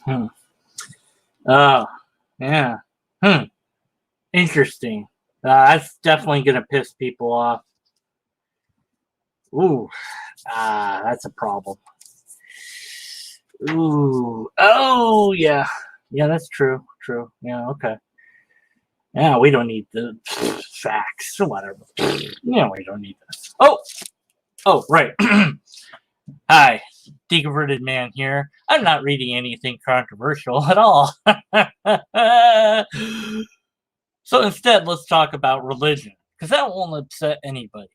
Hmm. Oh, yeah. Hmm. Interesting. That's definitely going to piss people off. Ooh. That's a problem. Ooh. Oh, yeah. Yeah, that's true. True. Yeah, okay. Yeah, we don't need the facts. Whatever. Yeah, we don't need this. Oh, right. Hi, deconverted man here. I'm not reading anything controversial at all. So instead, let's talk about religion, because that won't upset anybody.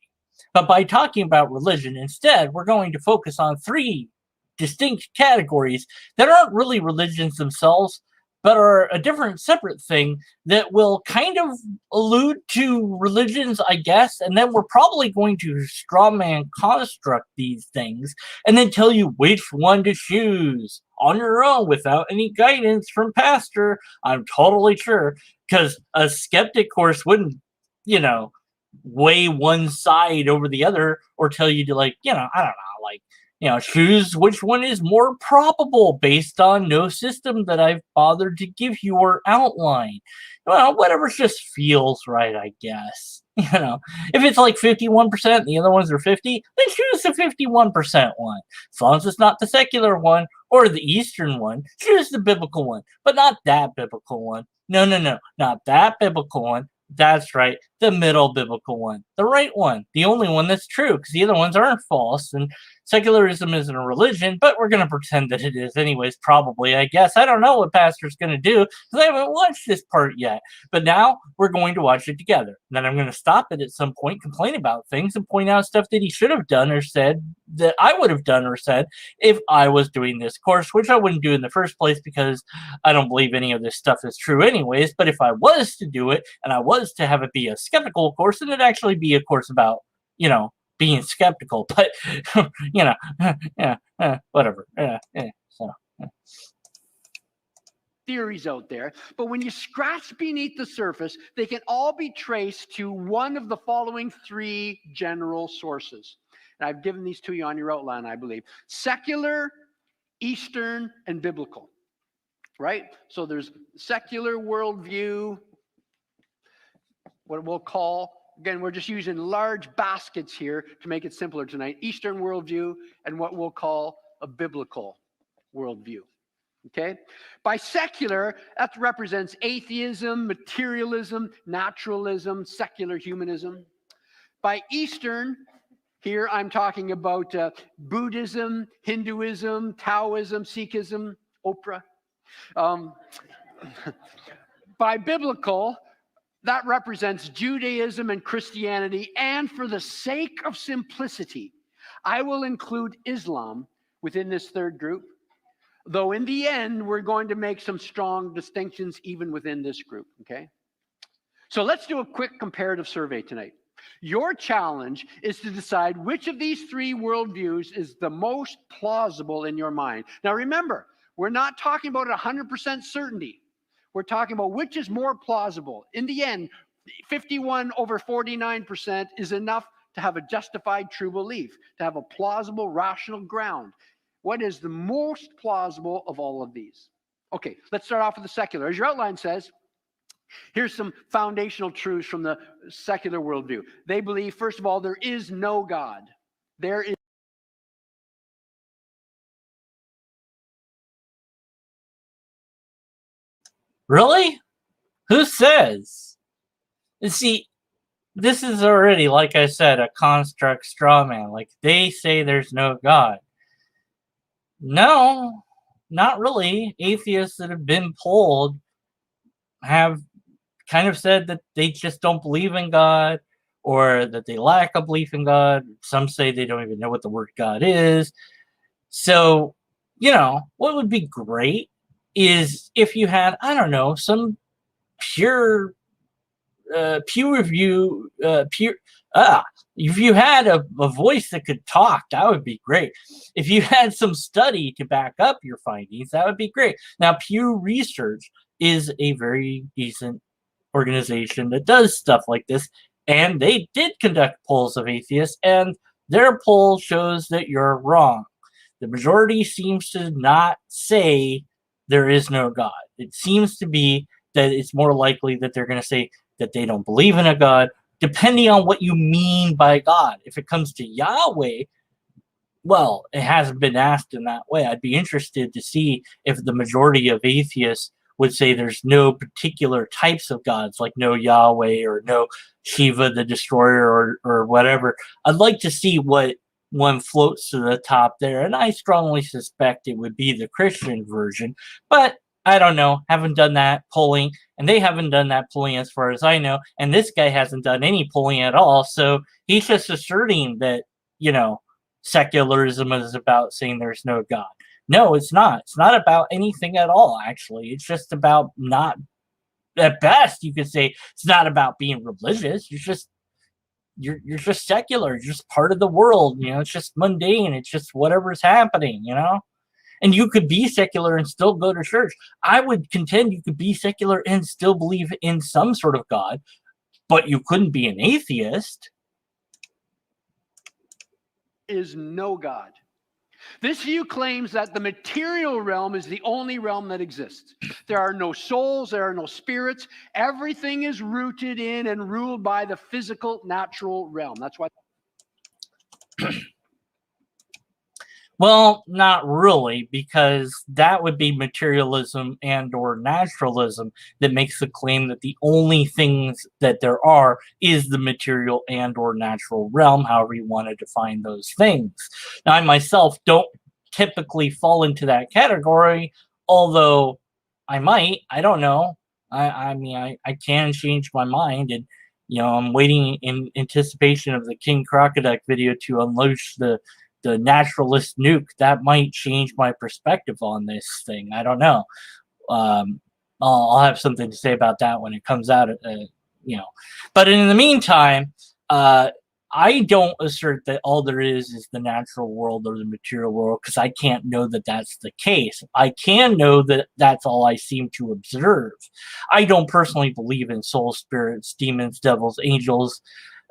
But by talking about religion instead, we're going to focus on three distinct categories that aren't really religions themselves, but are a different, separate thing that will kind of allude to religions, I guess. And then we're probably going to strawman construct these things and then tell you which one to choose on your own without any guidance from pastor. I'm totally sure, because a skeptic course wouldn't, you know, weigh one side over the other or tell you to, like, I don't know, like, choose which one is more probable based on no system that I've bothered to give you or outline. Well, whatever just feels right, I guess. If it's like 51% and the other ones are 50, then choose the 51% one. As long as it's not the secular one or the Eastern one, choose the biblical one, but not that biblical one. No, not that biblical one. That's right, the middle biblical one, the right one, the only one that's true, because the other ones aren't false. And secularism isn't a religion, but we're going to pretend that it is anyways, probably, I guess. I don't know what pastor's going to do, because I haven't watched this part yet. But now we're going to watch it together. And then I'm going to stop it at some point, complain about things, and point out stuff that he should have done or said that I would have done or said if I was doing this course, which I wouldn't do in the first place because I don't believe any of this stuff is true anyways. But if I was to do it, and I was to have it be a skeptical course, then it'd actually be a course about, being skeptical. But, whatever. So. Theories out there, but when you scratch beneath the surface, they can all be traced to one of the following three general sources. And I've given these to you on your outline, I believe. Secular, Eastern, and biblical. Right? So there's secular worldview, what we'll call, again, we're just using large baskets here to make it simpler tonight, Eastern worldview and what we'll call a biblical worldview. Okay? By secular, that represents atheism, materialism, naturalism, secular humanism. By Eastern, here I'm talking about Buddhism, Hinduism, Taoism, Sikhism, Oprah. By biblical, that represents Judaism and Christianity, and for the sake of simplicity, I will include Islam within this third group, though in the end, we're going to make some strong distinctions even within this group, okay? So let's do a quick comparative survey tonight. Your challenge is to decide which of these three worldviews is the most plausible in your mind. Now remember, we're not talking about 100% certainty. We're talking about which is more plausible. In the end, 51 over 49% is enough to have a justified true belief, to have a plausible, rational ground. What is the most plausible of all of these? Okay, let's start off with the secular. As your outline says, here's some foundational truths from the secular worldview. They believe, first of all, there is no God. There is Really? Who says? See, this is already, like I said, a construct straw man. Like, they say there's no God. No, not really. Atheists that have been polled have kind of said that they just don't believe in God, or that they lack a belief in God. Some say they don't even know what the word God is. So, what would be great is if you had, I don't know, some pure peer review, if you had a voice that could talk, that would be great. If you had some study to back up your findings, that would be great. Now, Pew Research is a very decent organization that does stuff like this, and they did conduct polls of atheists, and their poll shows that you're wrong. The majority seems to not say there is no God. It seems to be that it's more likely that they're going to say that they don't believe in a God, depending on what you mean by God. If it comes to Yahweh, well, it hasn't been asked in that way. I'd be interested to see if the majority of atheists would say there's no particular types of gods, like no Yahweh or no Shiva the Destroyer or whatever. I'd like to see what one floats to the top there, and I strongly suspect it would be the Christian version, but I don't know. Haven't done that polling, and they haven't done that polling as far as I know, and this guy hasn't done any polling at all, so he's just asserting that, you know, secularism is about saying there's no God. No, it's not. It's not about anything at all, actually. It's just about not, at best, you could say it's not about being religious. You're just secular. You're just part of the world. You know, it's just mundane. It's just whatever's happening, you know? And you could be secular and still go to church. I would contend you could be secular and still believe in some sort of God, but you couldn't be an atheist. Is no God. This view claims that the material realm is the only realm that exists. There are no souls, there are no spirits. Everything is rooted in and ruled by the physical, natural realm. That's why. Well, not really, because that would be materialism and or naturalism that makes the claim that the only things that there are is the material and or natural realm, however you want to define those things. Now, I myself don't typically fall into that category, although I might. I don't know. I mean, I can change my mind, and, you know, I'm waiting in anticipation of the King Crocodic video to unleash the naturalist nuke. That might change my perspective on this thing. I don't know. I'll have something to say about that when it comes out. You know, but in the meantime, I don't assert that all there is the natural world or the material world, because I can't know that that's the case. I can know that that's all I seem to observe. I don't personally believe in soul, spirits, demons, devils, angels,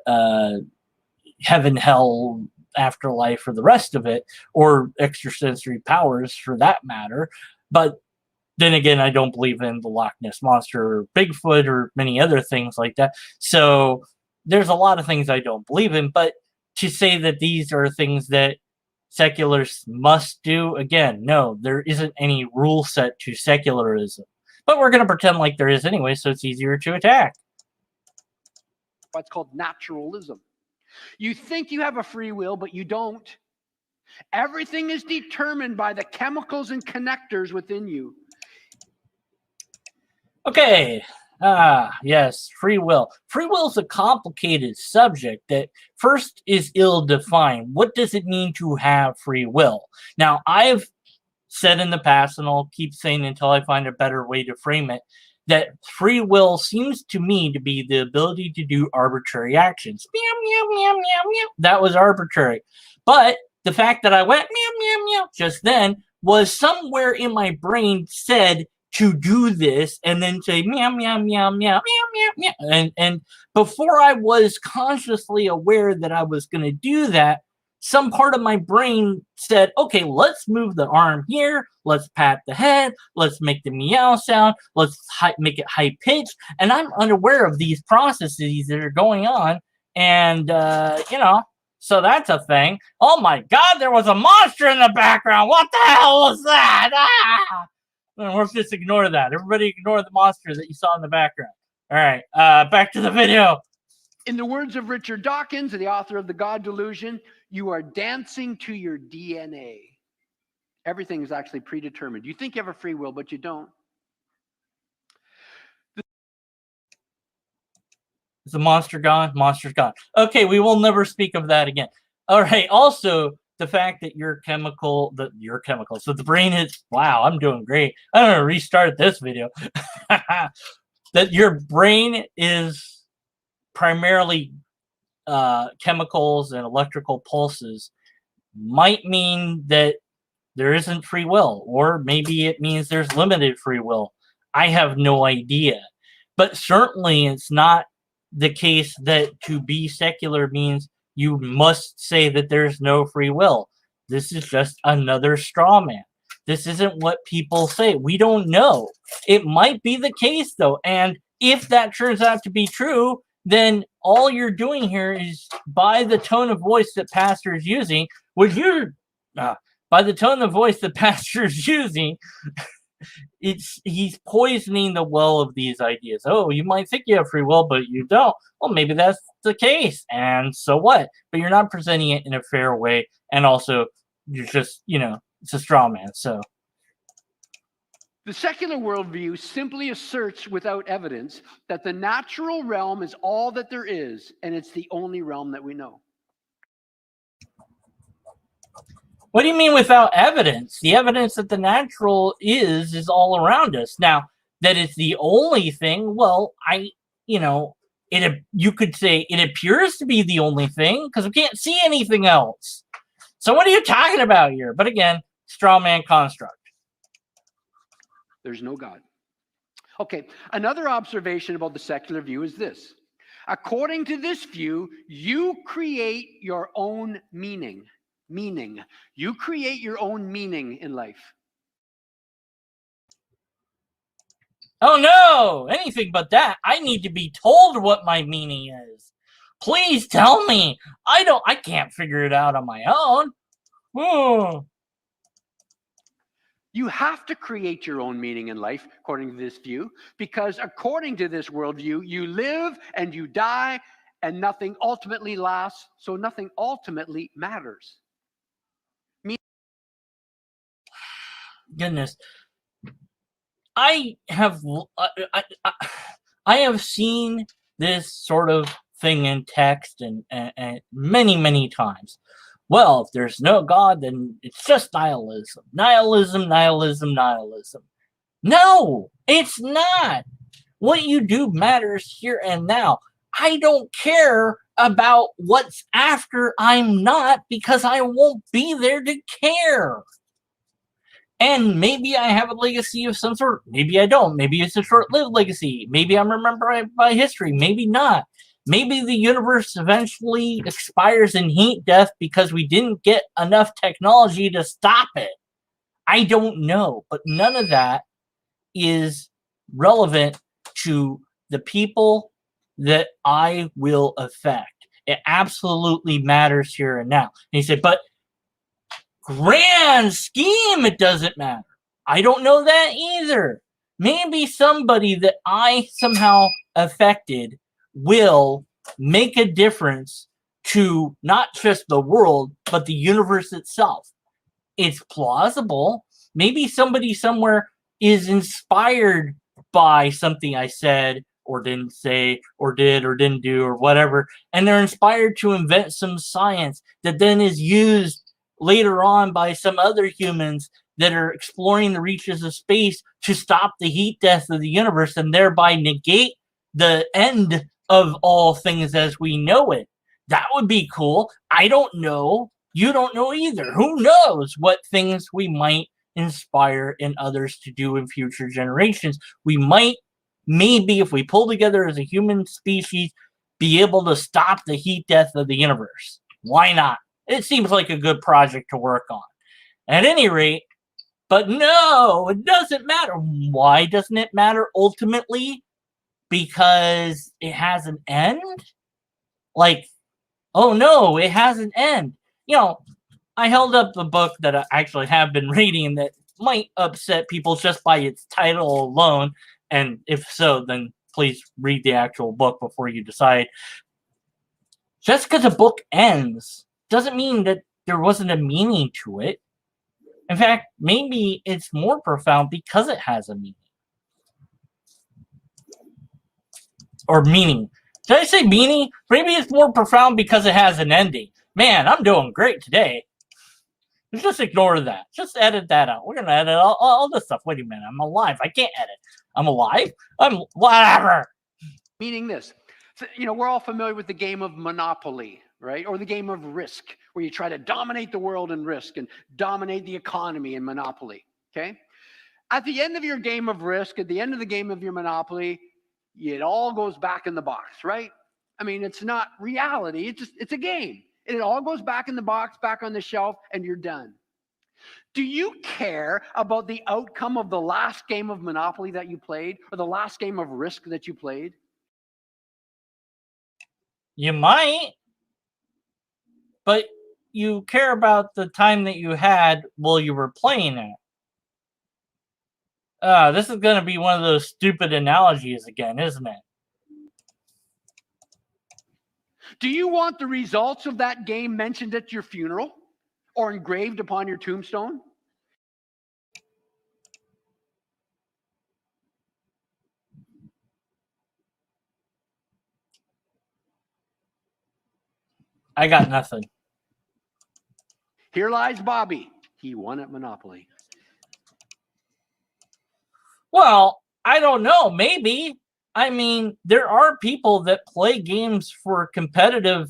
heaven, hell, afterlife, or the rest of it, or extrasensory powers for that matter. But then again, I don't believe in the Loch Ness Monster or Bigfoot or many other things like that. So there's a lot of things I don't believe in, but to say that these are things that secularists must do, again, no, there isn't any rule set to secularism. But we're going to pretend like there is anyway, so it's easier to attack. What's called naturalism. You think you have a free will, but you don't. Everything is determined by the chemicals and connectors within you. Okay. Yes, free will. Free will is a complicated subject that first is ill-defined. What does it mean to have free will? Now, I've said in the past, and I'll keep saying until I find a better way to frame it, that free will seems to me to be the ability to do arbitrary actions. Meow, meow, meow, meow, meow. That was arbitrary. But the fact that I went meow, meow, meow just then was somewhere in my brain said to do this and then say meow, meow, meow, meow, meow, meow, meow. And before I was consciously aware that I was going to do that, some part of my brain said, okay, let's move the arm here, let's pat the head, let's make the meow sound, let's make it high pitched, and I'm unaware of these processes that are going on, and, you know, so that's a thing. Oh my God, there was a monster in the background! What the hell was that? Ah! Let's just ignore that. Everybody ignore the monster that you saw in the background. All right, back to the video. In the words of Richard Dawkins, the author of The God Delusion, you are dancing to your DNA. Everything is actually predetermined. You think you have a free will, but you don't. Is the monster gone? Monster's gone. Okay, we will never speak of that again. All right, also, the fact that your chemicals, so the brain is, wow, I'm doing great. I'm going to restart this video. That your brain is primarily chemicals and electrical pulses might mean that there isn't free will, or maybe it means there's limited free will. I have no idea. But certainly it's not the case that to be secular means you must say that there's no free will. This is just another straw man. This isn't what people say. We don't know. It might be the case, though. And if that turns out to be true, then all you're doing here is, by the tone of voice that pastor is using, by the tone of voice that pastor is using, he's poisoning the well of these ideas. Oh, you might think you have free will, but you don't. Well, maybe that's the case, and so what? But you're not presenting it in a fair way, and also you're just, it's a straw man. So the secular worldview simply asserts without evidence that the natural realm is all that there is, and it's the only realm that we know. what do you mean without evidence? The evidence that the natural is all around us. Now, that it's the only thing, well, you could say it appears to be the only thing because we can't see anything else. So what are you talking about here? But again, straw man construct. There's no God. Okay, another observation about the secular view is this. According to this view, you create your own meaning. You create your own meaning in life. Oh no, anything but that. I need to be told what my meaning is. Please tell me. I can't figure it out on my own. Oh. You have to create your own meaning in life, according to this view, because according to this worldview, you live and you die and nothing ultimately lasts, so nothing ultimately matters. Goodness. I have seen this sort of thing in text and many, many times. Well, if there's no God, then it's just nihilism. Nihilism. No, it's not. What you do matters here and now. I don't care about what's after I'm not, because I won't be there to care. And maybe I have a legacy of some sort. Maybe I don't. Maybe it's a short-lived legacy. Maybe I'm remembered by history. Maybe not. Maybe the universe eventually expires in heat death because we didn't get enough technology to stop it. I don't know. But none of that is relevant to the people that I will affect. It absolutely matters here and now. And he said, but grand scheme, it doesn't matter. I don't know that either. Maybe somebody that I somehow affected will make a difference to not just the world, but the universe itself. It's plausible. Maybe somebody somewhere is inspired by something I said or didn't say or did or didn't do or whatever, and they're inspired to invent some science that then is used later on by some other humans that are exploring the reaches of space to stop the heat death of the universe and thereby negate the end of all things as we know it. That would be cool. I don't know. You don't know either. Who knows what things we might inspire in others to do in future generations. We might, maybe if we pull together as a human species, be able to stop the heat death of the universe. Why not? It seems like a good project to work on. At any rate, but no, it doesn't matter. Why doesn't it matter ultimately? Because it has an end? Like, oh no, it has an end. I held up the book that I actually have been reading that might upset people just by its title alone. And if so, then please read the actual book before you decide. Just because a book ends doesn't mean that there wasn't a meaning to it. In fact, maybe it's more profound because it has a meaning. Or meaning. Did I say meaning? Maybe it's more profound because it has an ending. Man, I'm doing great today. Just ignore that. Just edit that out. We're going to edit all this stuff. Wait a minute. I'm alive. I can't edit. I'm alive? I'm whatever. Meaning this. So, we're all familiar with the game of Monopoly, right? Or the game of Risk, where you try to dominate the world in Risk and dominate the economy in Monopoly, okay? At the end of your game of Risk, at the end of the game of your Monopoly, it all goes back in the box, right? I mean, it's not reality. It's a game. And it all goes back in the box, back on the shelf, and you're done. Do you care about the outcome of the last game of Monopoly that you played, or the last game of Risk that you played? You might, but you care about the time that you had while you were playing it. This is going to be one of those stupid analogies again, isn't it? Do you want the results of that game mentioned at your funeral or engraved upon your tombstone? I got nothing. Here lies Bobby. He won at Monopoly. Well, I don't know. Maybe. I mean, there are people that play games for competitive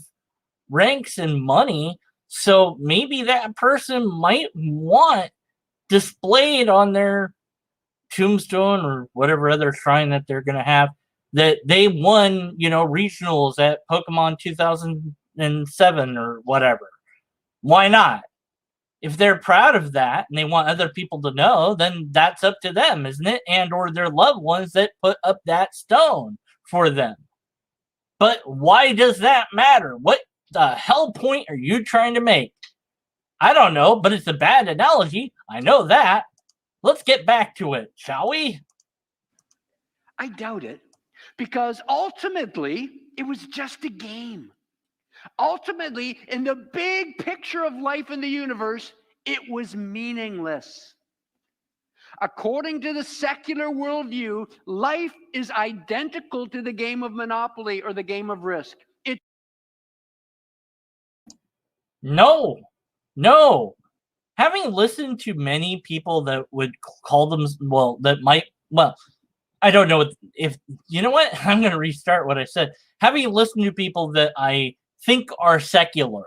ranks and money. So maybe that person might want displayed on their tombstone or whatever other shrine that they're going to have that they won, regionals at Pokemon 2007 or whatever. Why not? If they're proud of that and they want other people to know, then that's up to them, isn't it? And or their loved ones that put up that stone for them. But why does that matter? What the hell point are you trying to make? I don't know, but it's a bad analogy. I know that. Let's get back to it, shall we? I doubt it, because ultimately it was just a game. Ultimately, in the big picture of life in the universe, it was meaningless. According to the secular worldview, life is identical to the game of Monopoly or the game of Risk. No. Having listened to many people that would call them, I don't know if, you know what? I'm going to restart what I said. Having listened to people that I think are secular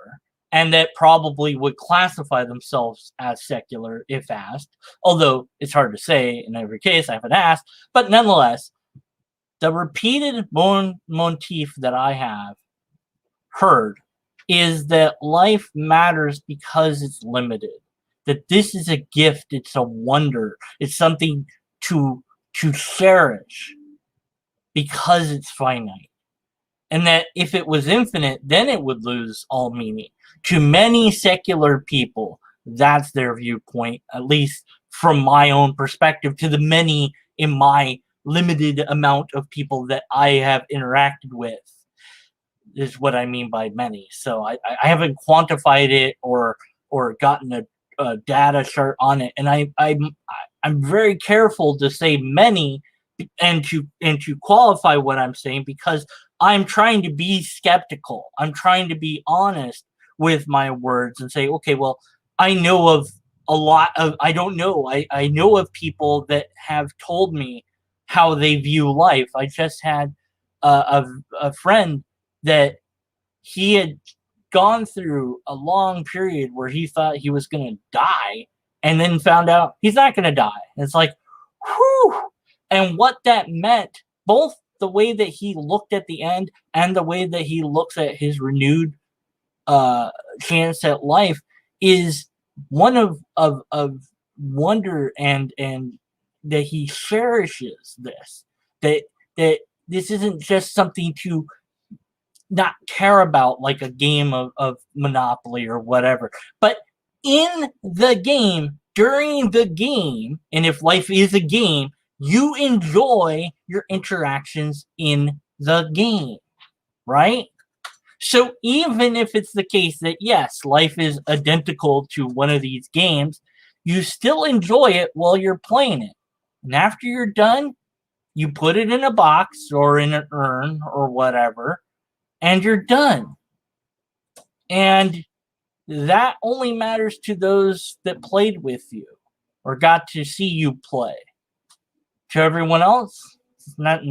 and that probably would classify themselves as secular if asked, although it's hard to say in every case, I haven't asked, but nonetheless, the repeated motif that I have heard is that life matters because it's limited, that this is a gift, it's a wonder, it's something to cherish because it's finite. And that if it was infinite, then it would lose all meaning. To many secular people, that's their viewpoint, at least from my own perspective, to the many in my limited amount of people that I have interacted with, is what I mean by many. So I haven't quantified it or gotten a data chart on it. And I'm very careful to say many and to qualify what I'm saying, because I'm trying to be skeptical. I'm trying to be honest with my words and say, okay, well, I know of a lot of, I don't know. I know of people that have told me how they view life. I just had a friend that he had gone through a long period where he thought he was going to die and then found out he's not going to die. And it's like, whew. And what that meant, both the way that he looked at the end and the way that he looks at his renewed chance at life, is one of wonder and that he cherishes this. That this isn't just something to not care about, like a game of Monopoly or whatever, but in the game, during the game, and if life is a game, you enjoy your interactions in the game, right? So even if it's the case that, yes, life is identical to one of these games, you still enjoy it while you're playing it. And after you're done, you put it in a box or in an urn or whatever, and you're done. And that only matters to those that played with you or got to see you play. To everyone else, might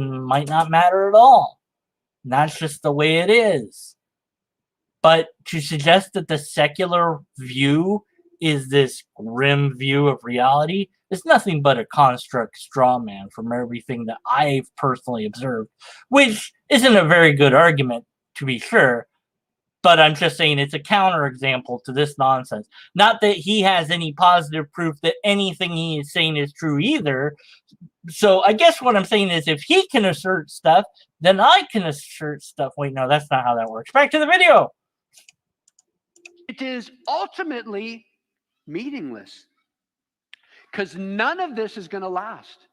not matter at all. And that's just the way it is. But to suggest that the secular view is this grim view of reality is nothing but a construct straw man from everything that I've personally observed, which isn't a very good argument, to be sure. But I'm just saying it's a counterexample to this nonsense. Not that he has any positive proof that anything he is saying is true either. So I guess what I'm saying is if he can assert stuff, then I can assert stuff. Wait, no, that's not how that works. Back to the video. It is ultimately meaningless because none of this is going to last.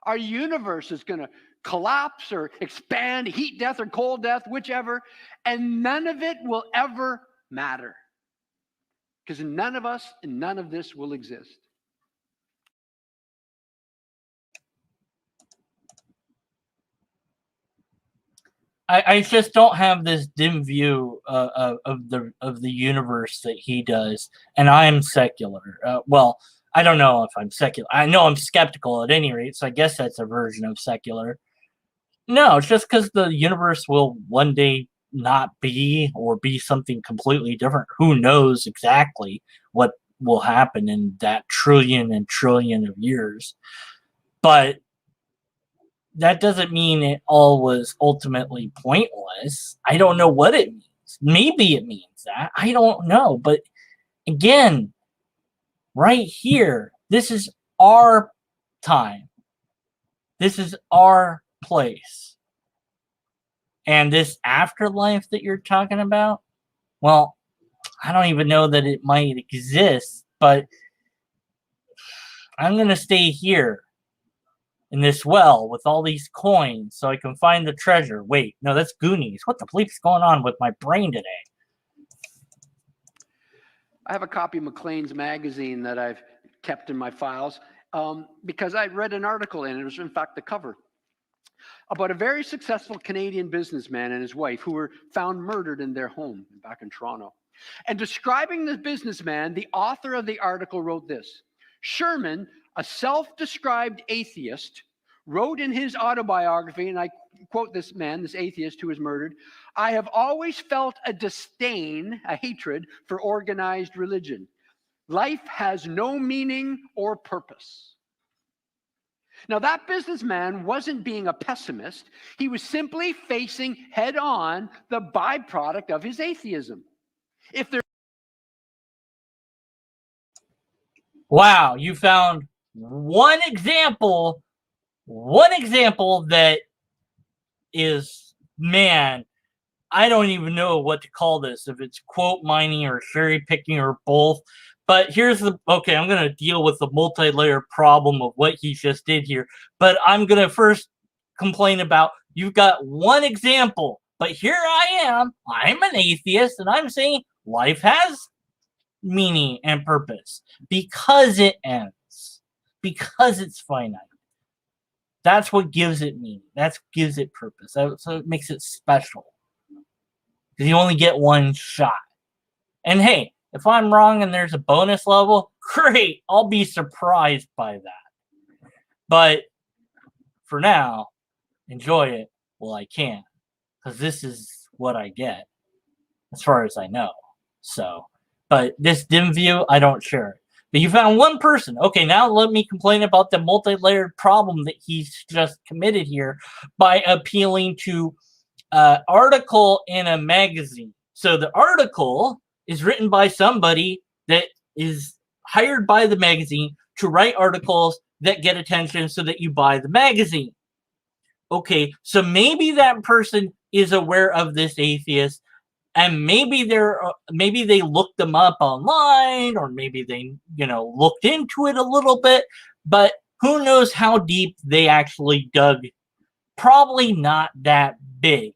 Our universe is going to collapse or expand, heat death or cold death, whichever, and none of it will ever matter because none of us and none of this will exist. I just don't have this dim view of the universe that he does, and I am secular. Well, I don't know if I'm secular. I know I'm skeptical at any rate, so I guess that's a version of secular. No, it's just because the universe will one day not be, or be something completely different. Who knows exactly what will happen in that trillion and trillion of years. But that doesn't mean it all was ultimately pointless. I don't know what it means. Maybe it means that. I don't know. But again, right here, this is our time. This is our place. And this afterlife that you're talking about, well, I don't even know that it might exist, but I'm going to stay here in this well with all these coins so I can find the treasure. Wait, no, that's Goonies. What the bleep's going on with my brain today? I have a copy of Maclean's magazine that I've kept in my files because I read an article in it. It was, in fact, the cover about a very successful Canadian businessman and his wife who were found murdered in their home back in Toronto. And describing the businessman, the author of the article wrote this: Sherman, a self-described atheist, wrote in his autobiography, and I quote this man, this atheist who was murdered, "I have always felt a disdain, a hatred for organized religion. Life has no meaning or purpose." Now, that businessman wasn't being a pessimist. He was simply facing head-on the byproduct of his atheism. If there Wow, you found one example that is, man, I don't even know what to call this, if it's quote mining or cherry picking or both. But here's the, okay, I'm going to deal with the multi-layer problem of what he just did here. But I'm going to first complain about, you've got one example, but here I am, I'm an atheist, and I'm saying life has meaning and purpose because it ends, because it's finite. That's what gives it meaning. That gives it purpose. So it makes it special. Because you only get one shot. And hey, if I'm wrong and there's a bonus level, great. I'll be surprised by that. But for now, enjoy it while I can. Because this is what I get, as far as I know. So, but this dim view, I don't share it. But you found one person. Okay, now let me complain about the multi-layered problem that he's just committed here by appealing to article in a magazine. So the article is written by somebody that is hired by the magazine to write articles that get attention so that you buy the magazine. Okay, so maybe that person is aware of this atheist, and maybe they looked them up online, or maybe they, looked into it a little bit, but who knows how deep they actually dug. Probably not that big.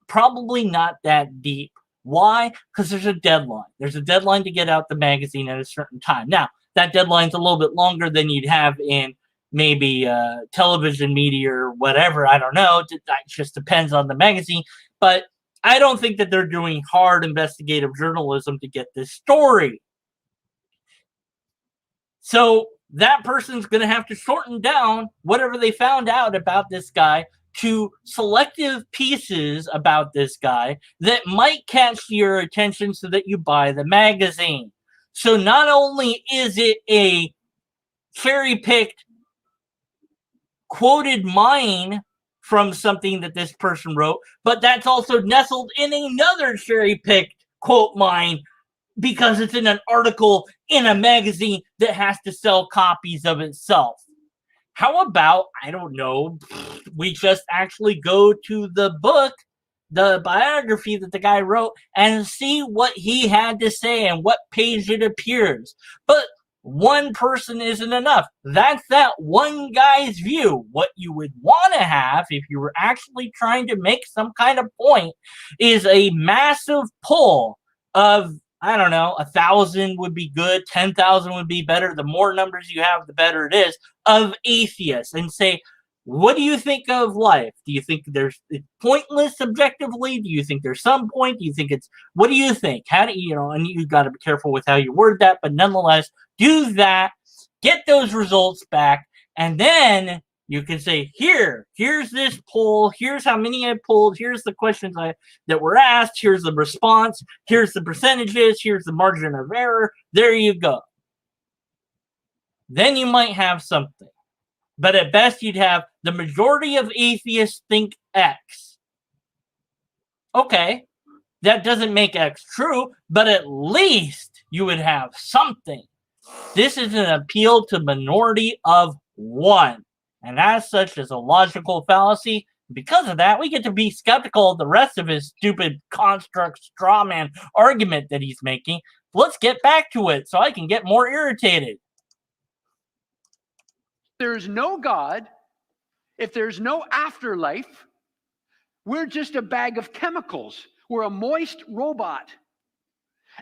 Probably not that deep. Why? Because there's a deadline. There's a deadline to get out the magazine at a certain time. Now, that deadline's a little bit longer than you'd have in maybe television media or whatever. I don't know. That just depends on the magazine. But I don't think that they're doing hard investigative journalism to get this story. So that person's going to have to shorten down whatever they found out about this guy to selective pieces about this guy that might catch your attention so that you buy the magazine. So not only is it a cherry-picked, quoted mine from something that this person wrote, but that's also nestled in another cherry-picked quote mine because it's in an article in a magazine that has to sell copies of itself. How about, I don't know, we just actually go to the book, the biography that the guy wrote, and see what he had to say and what page it appears. But one person isn't enough. That's that one guy's view. What you would want to have, if you were actually trying to make some kind of point, is a massive poll of, I don't know, 1,000 would be good, 10,000 would be better. The more numbers you have, the better it is, of atheists, and say, what do you think of life? Do you think it's pointless subjectively? Do you think there's some point? Do you think what do you think? How do you know, and you got to be careful with how you word that, but nonetheless, do that, get those results back, and then you can say, here's this poll, here's how many I pulled, here's the questions that were asked, here's the response, here's the percentages, here's the margin of error. There you go. Then you might have something. But at best, you'd have the majority of atheists think X. Okay, that doesn't make X true, but at least you would have something. This is an appeal to minority of one. And as such, is a logical fallacy. Because of that, we get to be skeptical of the rest of his stupid construct straw man argument that he's making. Let's get back to it so I can get more irritated. There's no God. If there's no afterlife, we're just a bag of chemicals. We're a moist robot.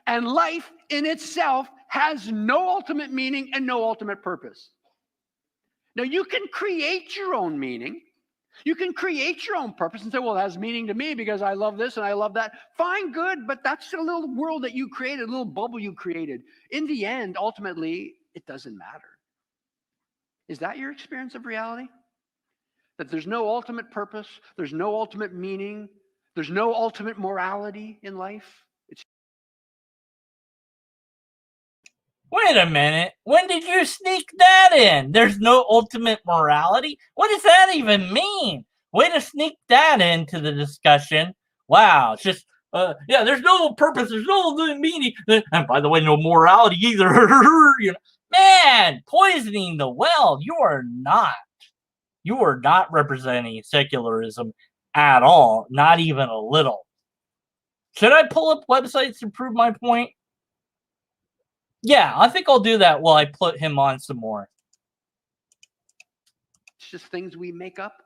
And life in itself has no ultimate meaning and no ultimate purpose. Now, you can create your own meaning. You can create your own purpose and say, well, it has meaning to me because I love this and I love that. Fine, good, but that's a little world that you created, a little bubble you created. In the end, ultimately, it doesn't matter. Is that your experience of reality? That there's no ultimate purpose, there's no ultimate meaning, there's no ultimate morality in life? Wait a minute. When did you sneak that in? There's no ultimate morality? What does that even mean? Way to sneak that into the discussion. Wow. It's just, yeah, there's no purpose. There's no meaning. And by the way, no morality either. You know, man, poisoning the well. You are not representing secularism at all. Not even a little. Should I pull up websites to prove my point? Yeah, I think I'll do that while I put him on some more. It's just things we make up.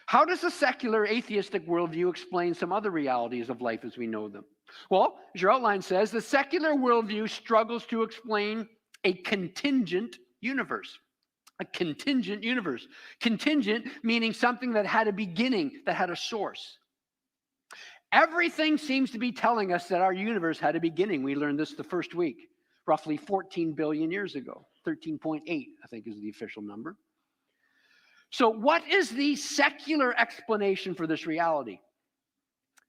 How does the secular atheistic worldview explain some other realities of life as we know them? Well, as your outline says, the secular worldview struggles to explain a contingent universe. A contingent universe. Contingent meaning something that had a beginning, that had a source. Everything seems to be telling us that our universe had a beginning. We learned this the first week, roughly 14 billion years ago. 13.8, I think, is the official number. So what is the secular explanation for this reality?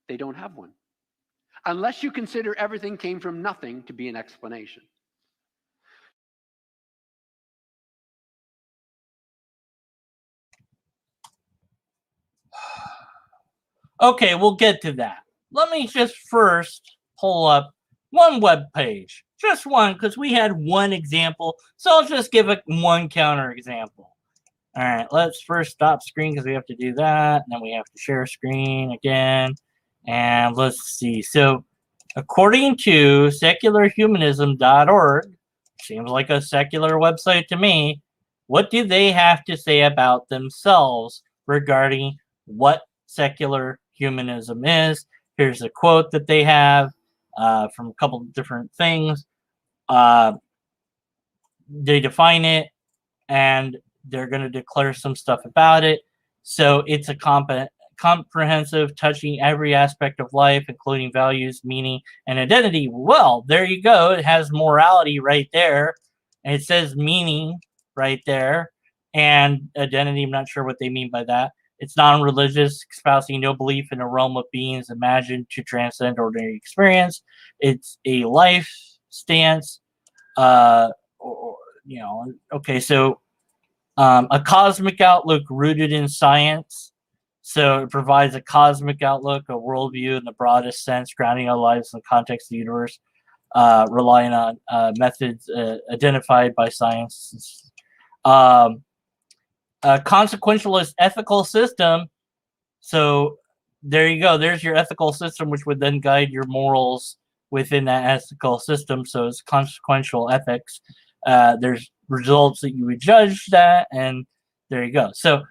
They don't have one. Unless you consider everything came from nothing to be an explanation. Okay, we'll get to that. Let me just first pull up one web page. Just one, because we had one example. So I'll just give it one counter example. All right, let's first stop screen because we have to do that. And then we have to share screen again. And let's see. So according to SecularHumanism.org, seems like a secular website to me, what do they have to say about themselves regarding what secular humanism is? Here's a quote that they have from a couple of different things. They define it, and they're going to declare some stuff about it. So it's a comprehensive, touching every aspect of life, including values, meaning, and identity. Well, there you go. It has morality right there. And it says meaning right there. And identity, I'm not sure what they mean by that. It's non-religious, espousing no belief in a realm of beings imagined to transcend ordinary experience. It's a life stance. Okay, so a cosmic outlook rooted in science. So it provides a cosmic outlook, a worldview in the broadest sense, grounding our lives in the context of the universe, relying on methods identified by science. A consequentialist ethical system. So there you go. There's your ethical system, which would then guide your morals within that ethical system. So it's consequential ethics. There's results that you would judge that, and there you go. So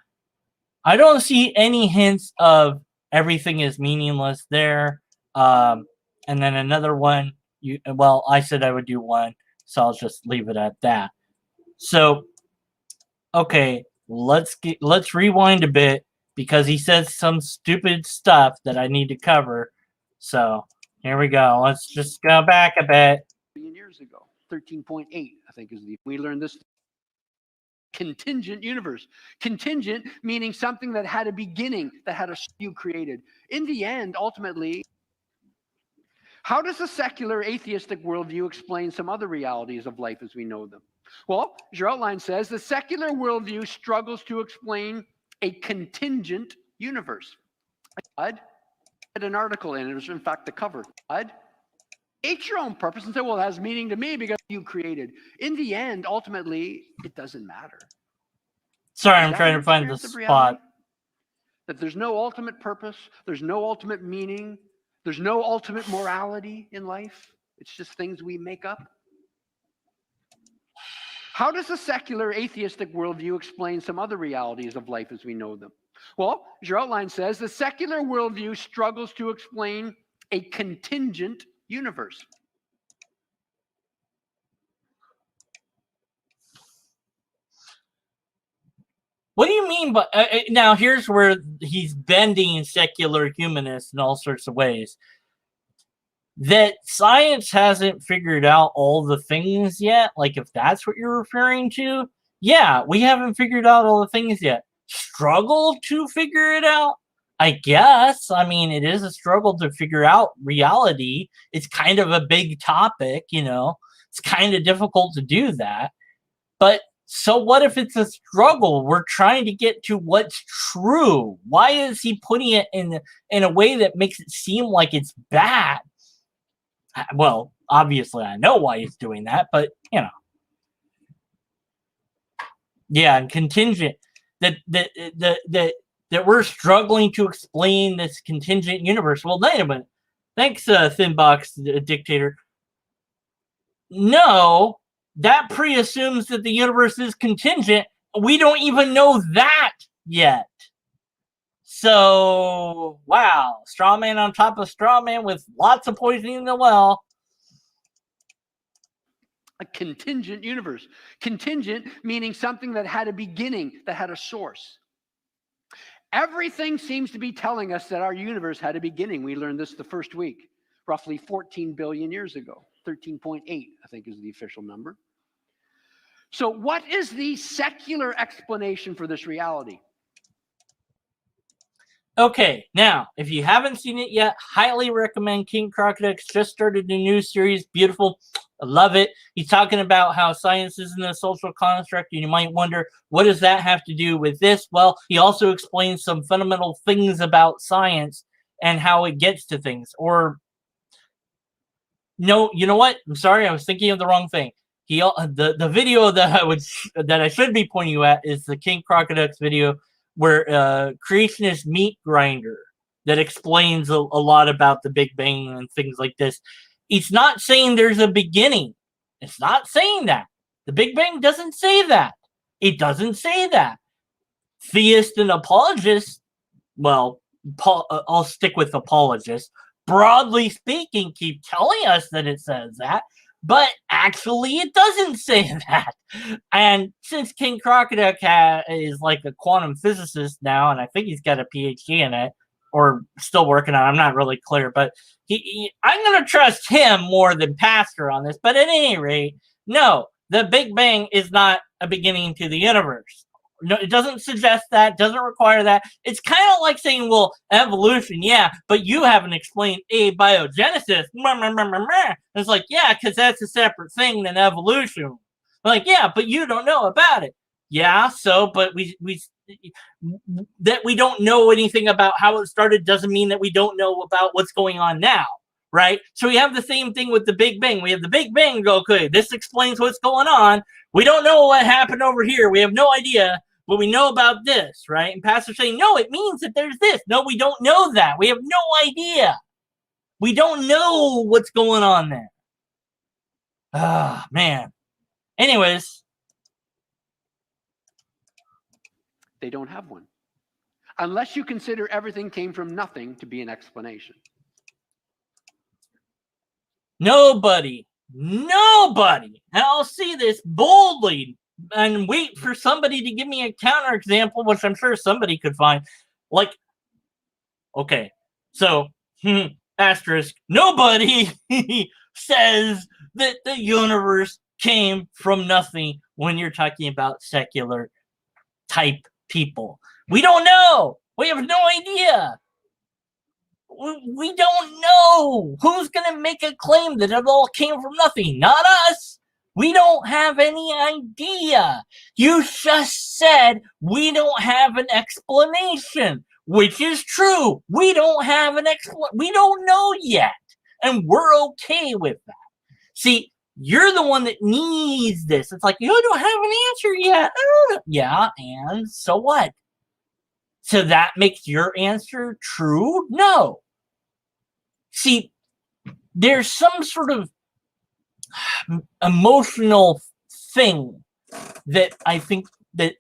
I don't see any hints of everything is meaningless there. And then another one, I said I would do one, so I'll just leave it at that. So, okay, let's rewind a bit, because he says some stupid stuff that I need to cover. So here we go. Let's just go back a bit. Years ago, 13.8, I think we learned this. Contingent universe. Contingent meaning something that had a beginning, that had a you created. In the end, ultimately, how does the secular atheistic worldview explain some other realities of life as we know them? Well, as your outline says, the secular worldview struggles to explain a contingent universe. I had an article in it, was in fact the cover. Take your own purpose and say, well, it has meaning to me because you created. In the end, ultimately, it doesn't matter. Sorry, I'm trying to find the spot. That there's no ultimate purpose, there's no ultimate meaning, there's no ultimate morality in life. It's just things we make up. How does the secular atheistic worldview explain some other realities of life as we know them? Well, as your outline says, the secular worldview struggles to explain a contingent universe. What do you mean by now? Here's where he's bending secular humanists in all sorts of ways. That science hasn't figured out all the things yet. Like, if that's what you're referring to, yeah, we haven't figured out all the things yet. Struggle to figure it out? I guess. I mean, it is a struggle to figure out reality. It's kind of a big topic, you know. It's kind of difficult to do that. But so what if it's a struggle? We're trying to get to what's true. Why is he putting it in a way that makes it seem like it's bad? Well, obviously I know why he's doing that, but you know. Yeah, and contingent that we're struggling to explain this contingent universe. Well, wait a minute. Thanks, Thinbox Dictator. No, that pre-assumes that the universe is contingent. We don't even know that yet. So, wow. Straw man on top of straw man with lots of poison in the well. A contingent universe. Contingent meaning something that had a beginning, that had a source. Everything seems to be telling us that our universe had a beginning. We learned this the first week, roughly 14 billion years ago. 13.8, I think, is the official number. So what is the secular explanation for this reality? Okay, now, if you haven't seen it yet, highly recommend King Crocodics. Just started a new series. Beautiful. I love it. He's talking about how science isn't a social construct, and you might wonder, what does that have to do with this? Well, he also explains some fundamental things about science and how it gets to things. Or, no, you know what? I'm sorry, I was thinking of the wrong thing. The video that I should be pointing you at is the King Crocodics video, where creationist meat grinder that explains a lot about the Big Bang and things like this. It's not saying there's a beginning. It's not saying that. The Big Bang doesn't say that. It doesn't say that. Theists and apologists, well, I'll stick with apologists, broadly speaking, keep telling us that it says that, but actually it doesn't say that. And since King Crocodic is like a quantum physicist now, and I think he's got a PhD in it, or still working on it, I'm not really clear, but I'm going to trust him more than Pastor on this. But at any rate, no, the Big Bang is not a beginning to the universe. No, it doesn't suggest that, doesn't require that. It's kind of like saying, well, evolution, yeah, but you haven't explained abiogenesis. It's like, yeah, because that's a separate thing than evolution. Like, yeah, but you don't know about it. Yeah, so, but that we don't know anything about how it started doesn't mean that we don't know about what's going on now, right? So we have the same thing with the Big Bang. We have the Big Bang go, okay, this explains what's going on. We don't know what happened over here. We have no idea, but we know about this, right? And pastor's saying, no, it means that there's this. No, we don't know that. We have no idea. We don't know what's going on there. Ah, man. Anyways. They don't have one. Unless you consider everything came from nothing to be an explanation. Nobody, and I'll see this boldly and wait for somebody to give me a counterexample, which I'm sure somebody could find. Like, okay, so, asterisk, nobody says that the universe came from nothing when you're talking about secular type people. We don't know. We have no idea. We don't know who's going to make a claim that it all came from nothing. Not us. We don't have any idea. You just said we don't have an explanation, which is true. We don't have an explanation. We don't know yet. And we're okay with that. See, you're the one that needs this. It's like, you don't have an answer yet. Yeah, and so what? So that makes your answer true? No. See, there's some sort of emotional thing that I think that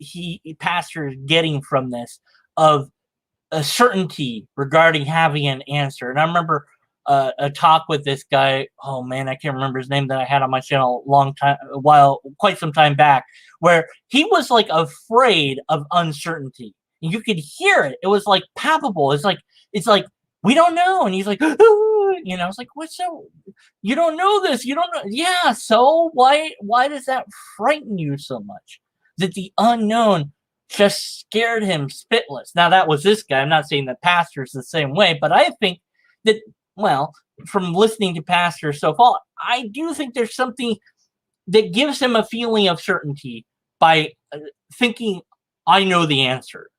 pastor is getting from this, of a certainty regarding having an answer. And I remember a talk with this guy. Oh man, I can't remember his name, that I had on my channel quite some time back, where he was like afraid of uncertainty. And you could hear it. It was like palpable. It's like we don't know. And he's like, it's like, what's so? You don't know this. You don't know. Yeah. So why does that frighten you so much? That the unknown just scared him spitless. Now that was this guy. I'm not saying that pastor's the same way, but I think that, well, from listening to pastor so far, I do think there's something that gives him a feeling of certainty by thinking, I know the answer.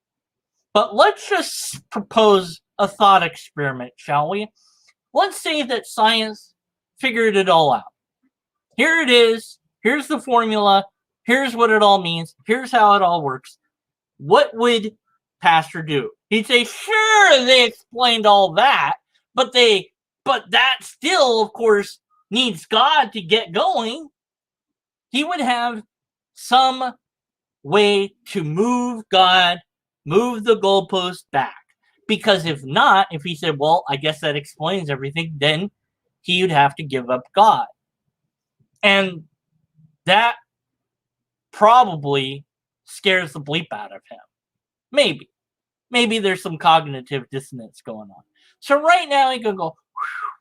But let's just propose a thought experiment, shall we? Let's say that science figured it all out. Here it is. Here's the formula. Here's what it all means. Here's how it all works. What would pastor do? He'd say, sure, they explained all that, but that still, of course, needs God to get going. He would have some way to move the goalpost back. Because if not, if he said, well, I guess that explains everything, then he would have to give up God. And that probably scares the bleep out of him. Maybe there's some cognitive dissonance going on. So right now he can go,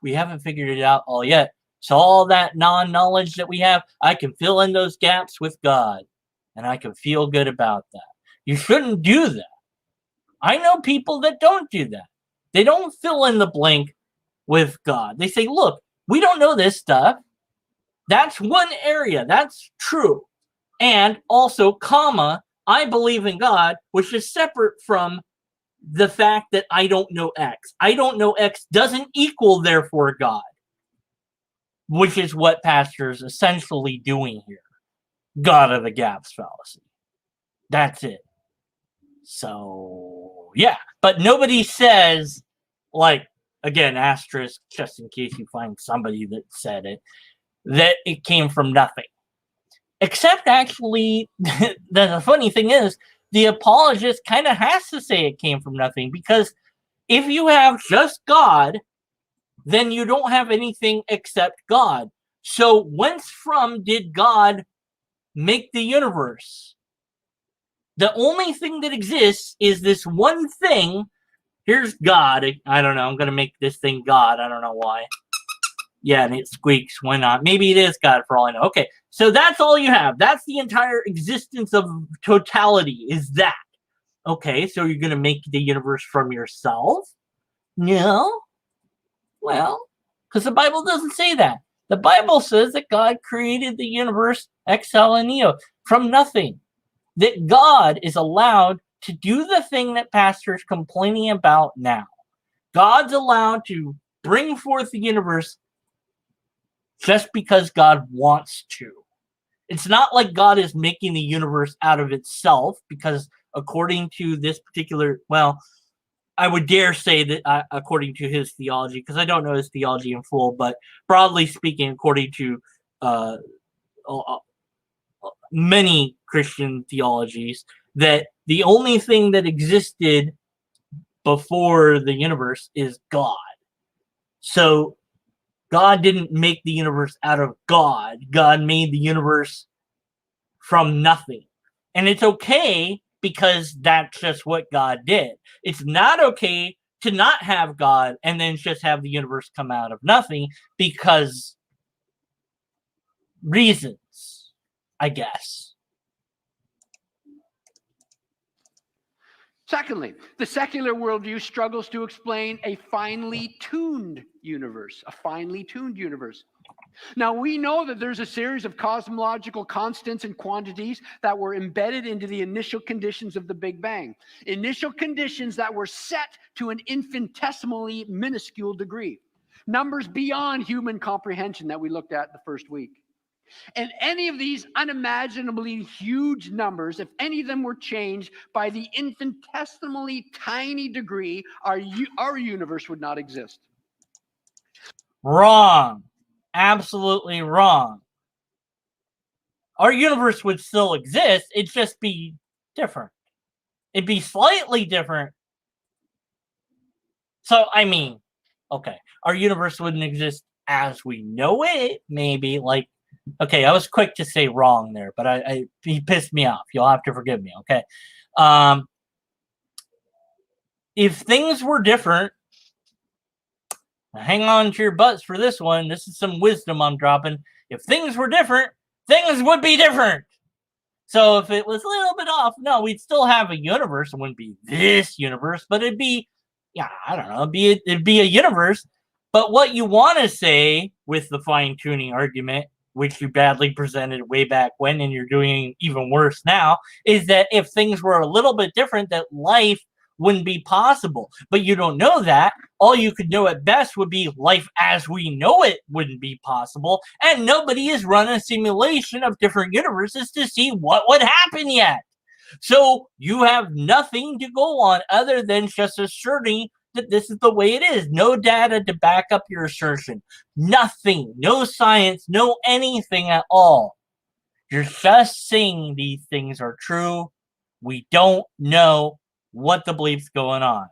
we haven't figured it out all yet. So all that non-knowledge that we have, I can fill in those gaps with God. And I can feel good about that. You shouldn't do that. I know people that don't do that. They don't fill in the blank with God. They say, look, we don't know this stuff. That's one area. That's true. And also, comma, I believe in God, which is separate from the fact that I don't know X. I don't know X doesn't equal, therefore, God, which is what pastor is essentially doing here. God of the gaps fallacy. That's it. So, yeah. But nobody says, like, again, asterisk, just in case you find somebody that said it, that it came from nothing. Except, actually, the funny thing is, the apologist kind of has to say it came from nothing, because if you have just God, then you don't have anything except God. So whence from did God make the universe? The only thing that exists is this one thing. Here's God. I don't know. I'm going to make this thing God. I don't know why. Yeah, and it squeaks. Why not? Maybe it is God for all I know. Okay, so that's all you have. That's the entire existence of totality, is that. Okay, so you're going to make the universe from yourself? No. Well, because the Bible doesn't say that. The Bible says that God created the universe ex nihilo, from nothing. that God is allowed to do the thing that Pastor's complaining about now. God's allowed to bring forth the universe just because God wants to. It's not like God is making the universe out of itself, because according to this particular, well, I would dare say that according to his theology, because I don't know his theology in full, but broadly speaking, according to many Christian theologies, that the only thing that existed before the universe is God. So God didn't make the universe out of God. God made the universe from nothing. And it's okay because that's just what God did. It's not okay to not have God and then just have the universe come out of nothing, because reasons, I guess. Secondly, the secular worldview struggles to explain a finely tuned universe, Now, we know that there's a series of cosmological constants and quantities that were embedded into the initial conditions of the Big Bang. Initial conditions that were set to an infinitesimally minuscule degree. Numbers beyond human comprehension that we looked at the first week. And any of these unimaginably huge numbers, if any of them were changed by the infinitesimally tiny degree, our universe would not exist. Wrong. Absolutely wrong. Our universe would still exist. It'd just be different. It'd be slightly different. So, I mean, okay, our universe wouldn't exist as we know it, maybe. Like, okay, I was quick to say wrong there, but he pissed me off. You'll have to forgive me, okay? If things were different, hang on to your butts for this one. This is some wisdom I'm dropping. If things were different, things would be different. So if it was a little bit off, no, we'd still have a universe. It wouldn't be this universe, but it'd be, yeah, I don't know, it'd be a universe. But what you want to say with the fine-tuning argument, which you badly presented way back when, and you're doing even worse now, is that if things were a little bit different, that life wouldn't be possible. But you don't know that. All you could know at best would be life as we know it wouldn't be possible, and nobody has run a simulation of different universes to see what would happen yet. So you have nothing to go on other than just asserting that this is the way it is. No data to back up your assertion. Nothing. No science. No anything at all. You're just saying these things are true. We don't know what the belief's going on.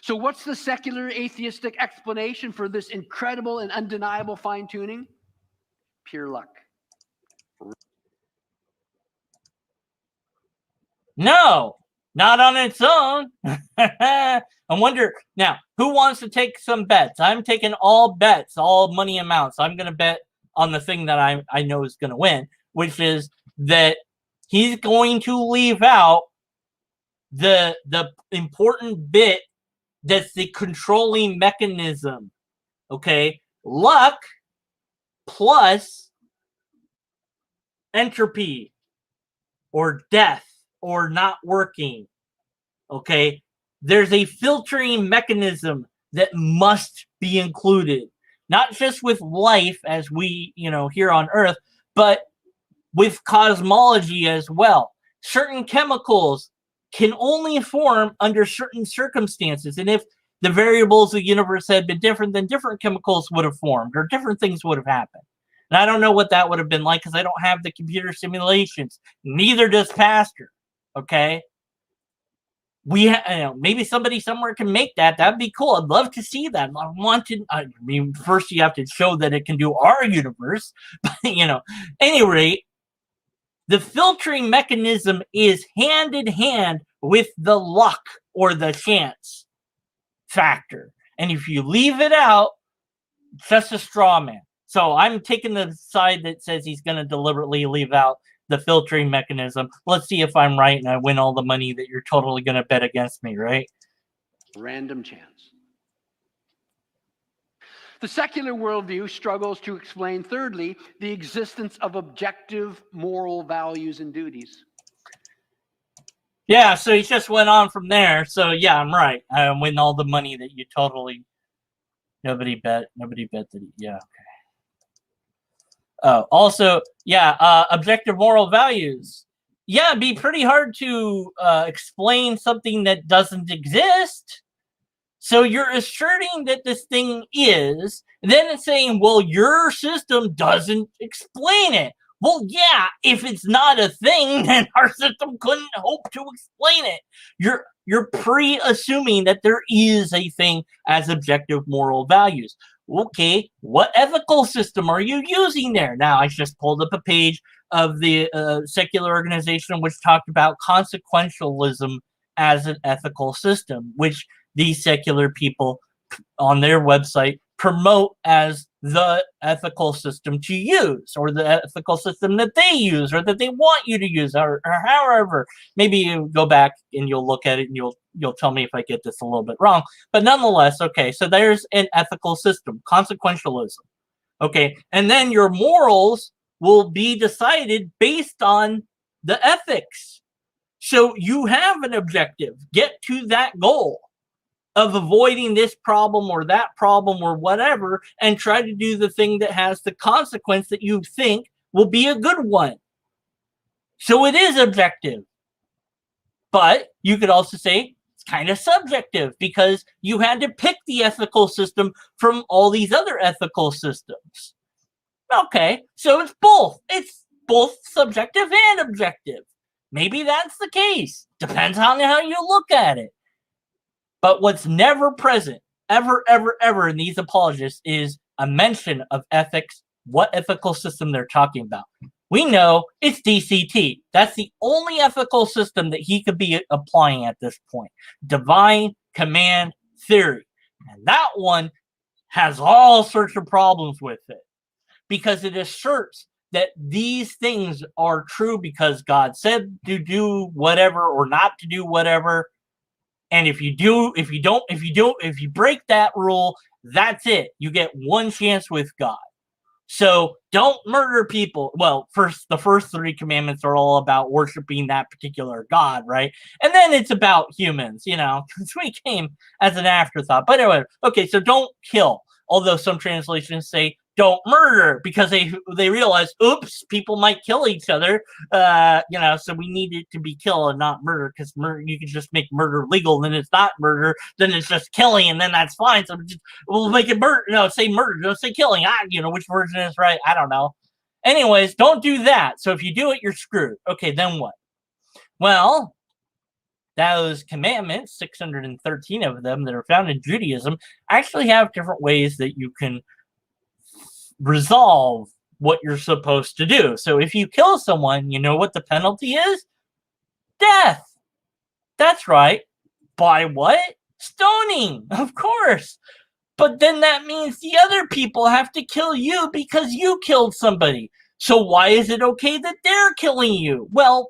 So what's the secular atheistic explanation for this incredible and undeniable fine-tuning? Pure luck. No, not on its own. I wonder, now, who wants to take some bets? I'm taking all bets, all money amounts. I'm going to bet on the thing that I know is going to win, which is that he's going to leave out the important bit that's the controlling mechanism. Okay? Luck plus entropy or death or not working. Okay? There's a filtering mechanism that must be included. Not just with life as we, here on Earth, but with cosmology as well. Certain chemicals can only form under certain circumstances. And if the variables of the universe had been different, then different chemicals would have formed or different things would have happened. And I don't know what that would have been like because I don't have the computer simulations. Neither does Pastor. Okay? Maybe somebody somewhere can make that. That'd be cool. I'd love to see that. First you have to show that it can do our universe. But, any rate, the filtering mechanism is hand in hand with the luck or the chance factor. And if you leave it out, it's just a straw man. So I'm taking the side that says he's going to deliberately leave out the filtering mechanism. Let's see if I'm right and I win all the money that you're totally going to bet against me, right? Random chance. The secular worldview struggles to explain, thirdly, the existence of objective moral values and duties. Yeah, so he just went on from there. So yeah, I'm right. I win all the money that you totally nobody bet that yeah. Oh, also, yeah, objective moral values. Yeah, it'd be pretty hard to explain something that doesn't exist. So you're asserting that this thing is, then it's saying, well, your system doesn't explain it. Well, yeah, if it's not a thing, then our system couldn't hope to explain it. You're pre-assuming that there is a thing as objective moral values. Okay, what ethical system are you using there? Now, I just pulled up a page of the secular organization which talked about consequentialism as an ethical system, which these secular people on their website promote as the ethical system to use, or the ethical system that they use, or that they want you to use, or however. Maybe you go back and you'll look at it and you'll tell me if I get this a little bit wrong. But nonetheless, okay, so there's an ethical system, consequentialism. Okay, and then your morals will be decided based on the ethics. So you have an objective, get to that goal of avoiding this problem or that problem or whatever, and try to do the thing that has the consequence that you think will be a good one. So it is objective. But you could also say it's kind of subjective, because you had to pick the ethical system from all these other ethical systems. Okay, so it's both. It's both subjective and objective. Maybe that's the case. Depends on how you look at it. But what's never present, ever, ever, ever in these apologists is a mention of ethics, what ethical system they're talking about. We know it's DCT. That's the only ethical system that he could be applying at this point. Divine command theory. And that one has all sorts of problems with it, because it asserts that these things are true because God said to do whatever or not to do whatever. And if you break that rule, that's it. You get one chance with God. So don't murder people. Well, the first 3 commandments are all about worshiping that particular God, right? And then it's about humans, because we came as an afterthought. But anyway, okay, so don't kill. Although some translations say don't murder, because they realize, oops, people might kill each other, so we need it to be kill and not murder, because murder, you can just make murder legal, then it's not murder, then it's just killing, and then that's fine. So we'll make it murder. No, say murder, don't say killing. Which version is right? I don't know. Anyways, don't do that. So if you do it, you're screwed. Okay, then what? Well, those commandments, 613 of them that are found in Judaism, actually have different ways that you can resolve what you're supposed to do. So if you kill someone, you know what the penalty is? Death. That's right. By what? Stoning, of course. But then that means the other people have to kill you because you killed somebody. So why is it okay that they're killing you? Well,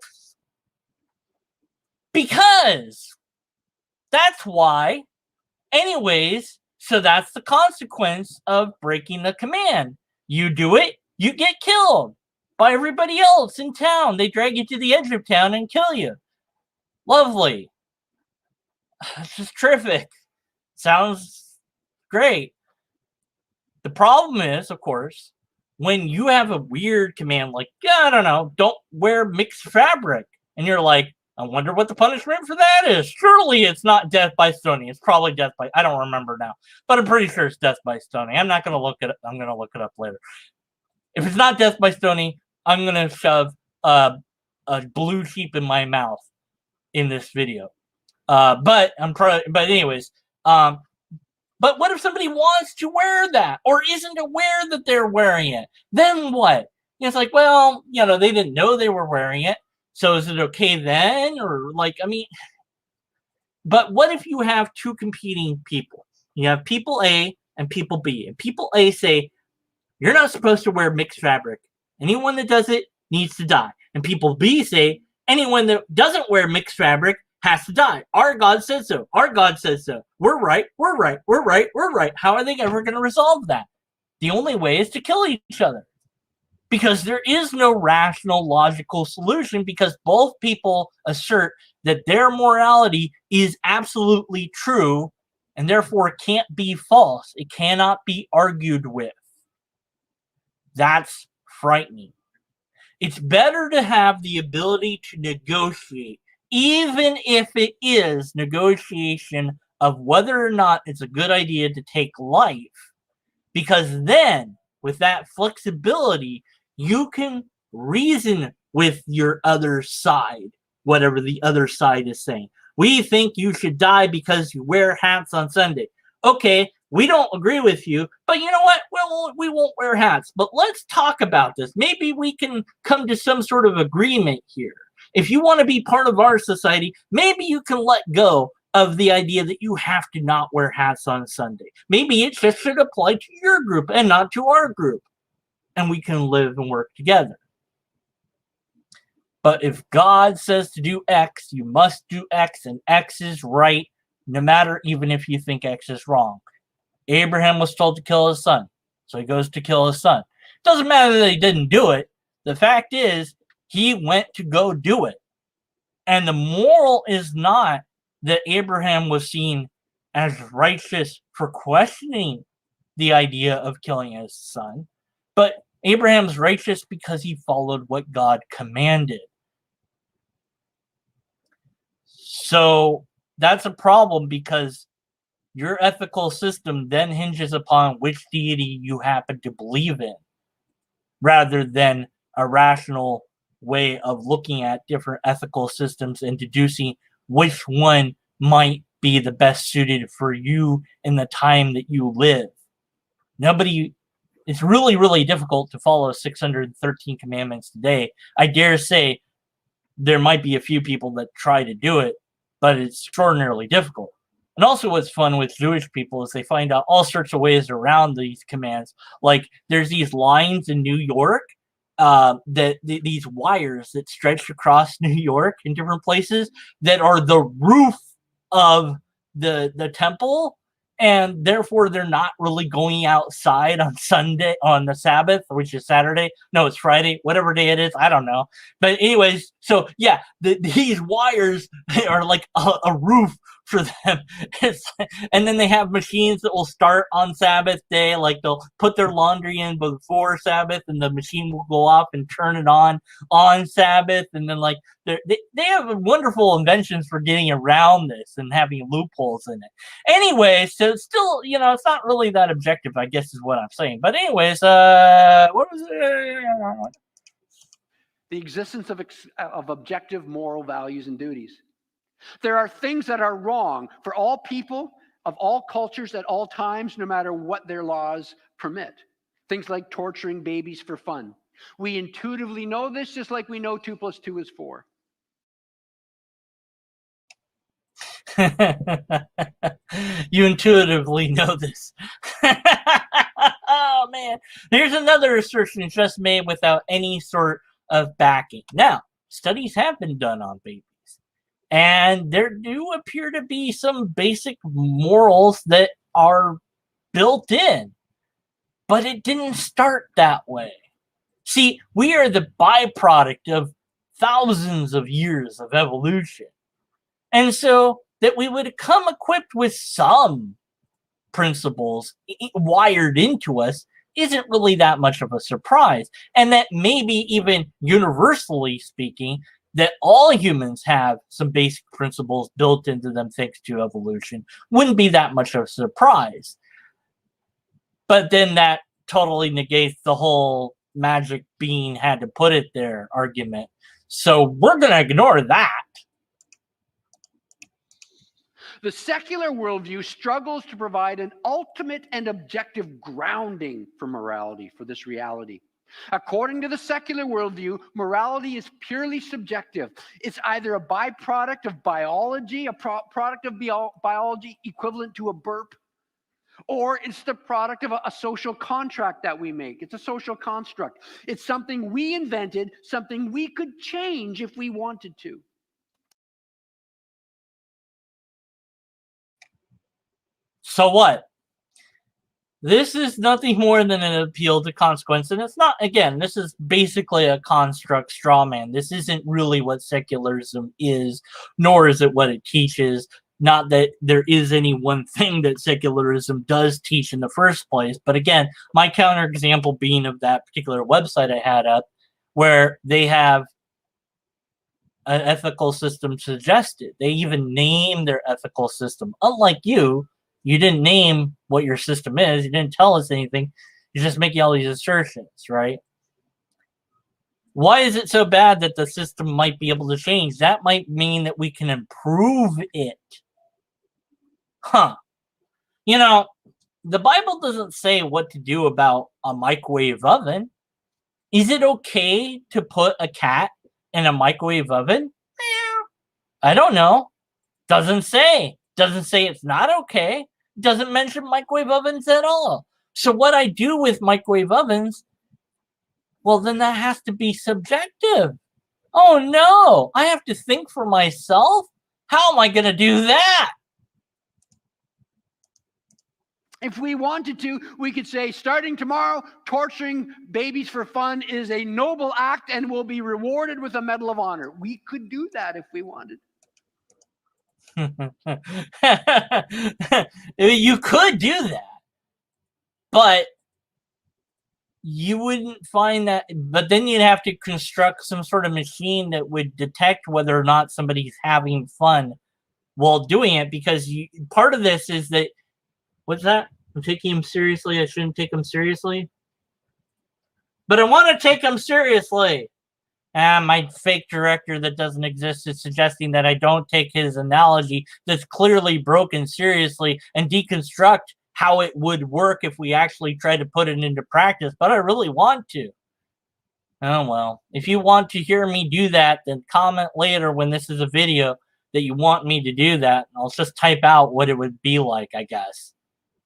because that's why. Anyways, so that's the consequence of breaking the command. You do it, you get killed by everybody else in town. They drag you to the edge of town and kill you. Lovely. It's just terrific. Sounds great. The problem is, of course, when you have a weird command like, I don't know, don't wear mixed fabric. And you're like, I wonder what the punishment for that is. Surely it's not death by stoning. It's probably death by, I don't remember now, but I'm pretty sure it's death by stoning. I'm not going to look it up. I'm going to look it up later. If it's not death by stoning, I'm going to shove a blue sheep in my mouth in this video. But anyways, but what if somebody wants to wear that or isn't aware that they're wearing it? Then what? It's like, well, they didn't know they were wearing it. So is it okay then? Or but what if you have 2 competing people? You have people A and people B. And people A say, you're not supposed to wear mixed fabric. Anyone that does it needs to die. And people B say, anyone that doesn't wear mixed fabric has to die. Our God says so. Our God says so. We're right. We're right. We're right. We're right. How are they ever going to resolve that? The only way is to kill each other. Because there is no rational, logical solution, because both people assert that their morality is absolutely true and therefore it can't be false. It cannot be argued with. That's frightening. It's better to have the ability to negotiate, even if it is negotiation of whether or not it's a good idea to take life, because then, with that flexibility, you can reason with your other side, whatever the other side is saying. We think you should die because you wear hats on Sunday. Okay, we don't agree with you, but you know what? We won't wear hats. But let's talk about this. Maybe we can come to some sort of agreement here. If you want to be part of our society, maybe you can let go of the idea that you have to not wear hats on Sunday. Maybe it just should apply to your group and not to our group. And we can live and work together. But if God says to do X, you must do X, and X is right, no matter even if you think X is wrong. Abraham was told to kill his son, so he goes to kill his son. It doesn't matter that he didn't do it. The fact is, he went to go do it. And the moral is not that Abraham was seen as righteous for questioning the idea of killing his son, but Abraham's righteous because he followed what God commanded. So that's a problem, because your ethical system then hinges upon which deity you happen to believe in, rather than a rational way of looking at different ethical systems and deducing which one might be the best suited for you in the time that you live. It's really, really difficult to follow 613 commandments today. I dare say there might be a few people that try to do it, but it's extraordinarily difficult. And also what's fun with Jewish people is they find out all sorts of ways around these commands. Like there's these lines in New York, these wires that stretch across New York in different places that are the roof of the temple, and therefore they're not really going outside on Sunday, on the Sabbath, which is Saturday. No, it's Friday, whatever day it is. I don't know. But anyways, so yeah, these wires are like a roof for them. And then they have machines that will start on Sabbath day. Like they'll put their laundry in before Sabbath, and the machine will go off and turn it on Sabbath. And then like they have wonderful inventions for getting around this and having loopholes in it. Anyway, so it's still, it's not really that objective, I guess is what I'm saying. But anyways, what was it? The existence of objective moral values and duties. There are things that are wrong for all people of all cultures at all times, no matter what their laws permit. Things like torturing babies for fun. We intuitively know this, just like we know 2 + 2 is 4. You intuitively know this. Oh man, here's another assertion just made without any sort of backing. Now, studies have been done on babies, and there do appear to be some basic morals that are built in, but it didn't start that way. See, we are the byproduct of thousands of years of evolution. And so that we would come equipped with some principles wired into us isn't really that much of a surprise. And that maybe even universally speaking, that all humans have some basic principles built into them thanks to evolution wouldn't be that much of a surprise. But then that totally negates the whole magic being had to put it there argument. So we're going to ignore that. The secular worldview struggles to provide an ultimate and objective grounding for morality, for this reality. According to the secular worldview, morality is purely subjective. It's either a byproduct of biology, a product of biology equivalent to a burp, or it's the product of a social contract that we make. It's a social construct. It's something we invented, something we could change if we wanted to. So what? This is nothing more than an appeal to consequence. And it's not, again, this is basically a construct straw man. This isn't really what secularism is, nor is it what it teaches. Not that there is any one thing that secularism does teach in the first place. But again, my counterexample being of that particular website I had up, where they have an ethical system suggested. They even name their ethical system. Unlike you didn't name what your system is. You didn't tell us anything. You're just making all these assertions, right? Why is it so bad that the system might be able to change? That might mean that we can improve it. Huh. You know, the Bible doesn't say what to do about a microwave oven. Is it okay to put a cat in a microwave oven? I don't know. Doesn't say. Doesn't say it's not okay. Doesn't mention microwave ovens at all. So what I do with microwave ovens, well, then that has to be subjective. Oh no, I have to think for myself? How am I going to do that? If we wanted to, we could say, starting tomorrow, torturing babies for fun is a noble act and will be rewarded with a Medal of Honor. We could do that if we wanted. You could do that, but you wouldn't find that. But then you'd have to construct some sort of machine that would detect whether or not somebody's having fun while doing it, because part of this is that, what's that? I'm taking him seriously. I shouldn't take him seriously, but I want to take him seriously. My fake director that doesn't exist is suggesting that I don't take his analogy that's clearly broken seriously and deconstruct how it would work if we actually try to put it into practice, but I really want to. Oh, well, if you want to hear me do that, then comment later when this is a video that you want me to do that, and I'll just type out what it would be like, I guess.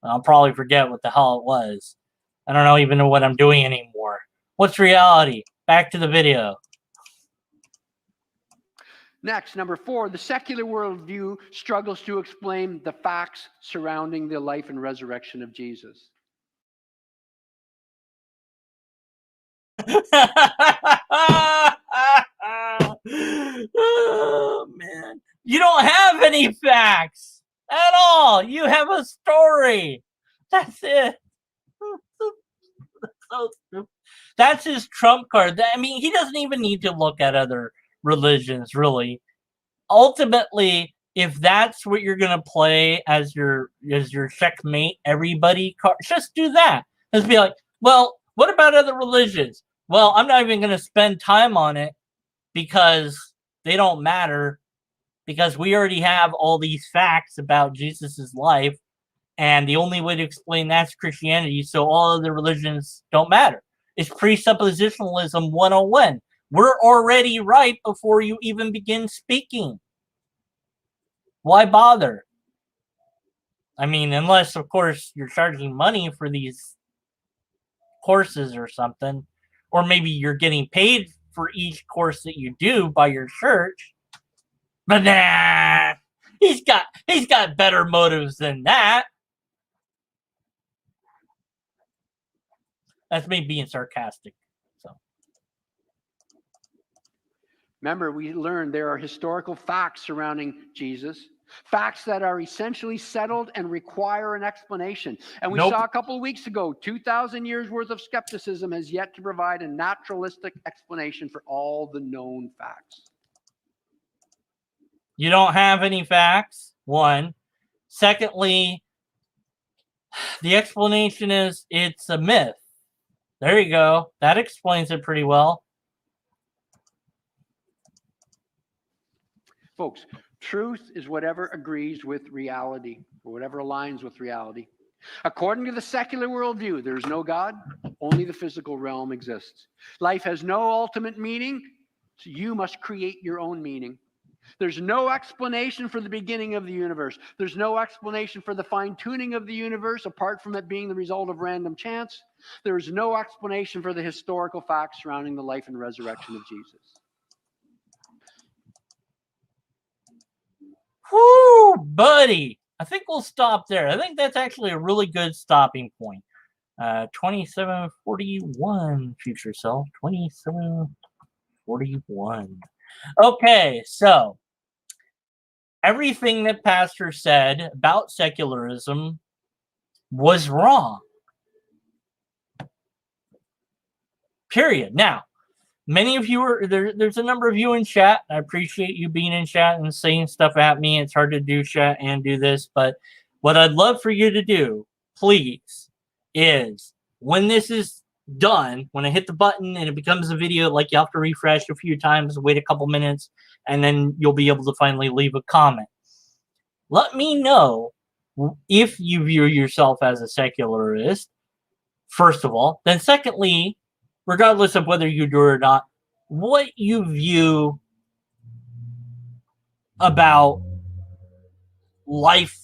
I'll probably forget what the hell it was. I don't even know what I'm doing anymore. What's reality? Back to the video. Next, number 4, the secular worldview struggles to explain the facts surrounding the life and resurrection of Jesus. Oh, man. You don't have any facts at all. You have a story. That's it. So stupid. That's his trump card. I mean, he doesn't even need to look at other religions, really. Ultimately, if that's what you're gonna play as your checkmate everybody card, just do that. Just be like, well, what about other religions? Well, I'm not even gonna spend time on it because they don't matter, because we already have all these facts about Jesus's life, and the only way to explain that's Christianity, so all other religions don't matter. It's presuppositionalism 101. We're already right before you even begin speaking. Why bother? I mean, unless, of course, you're charging money for these courses or something, or maybe you're getting paid for each course that you do by your church. But nah, he's got better motives than that. That's me being sarcastic. So, remember, we learned there are historical facts surrounding Jesus, facts that are essentially settled and require an explanation. And we saw a couple of weeks ago, 2,000 years worth of skepticism has yet to provide a naturalistic explanation for all the known facts. You don't have any facts, one. Secondly, the explanation is it's a myth. There you go. That explains it pretty well. Folks, truth is whatever agrees with reality, or whatever aligns with reality. According to the secular worldview, there is no God, only the physical realm exists. Life has no ultimate meaning, so you must create your own meaning. There's no explanation for the beginning of the universe. There's no explanation for the fine-tuning of the universe, apart from it being the result of random chance. There's no explanation for the historical facts surrounding the life and resurrection of Jesus. Whoo, buddy. I think we'll stop there. I think that's actually a really good stopping point. 2741, future self. 2741. Okay, so everything that Pastor said about secularism was wrong. Period. Now, many of you are there's a number of you in chat. I appreciate you being in chat and saying stuff at me. It's hard to do chat and do this, but what I'd love for you to do, please, is when this is done, when I hit the button and it becomes a video, like you have to refresh a few times, wait a couple minutes, and then you'll be able to finally leave a comment. Let me know if you view yourself as a secularist, first of all. Then secondly, regardless of whether you do or not, what you view about life,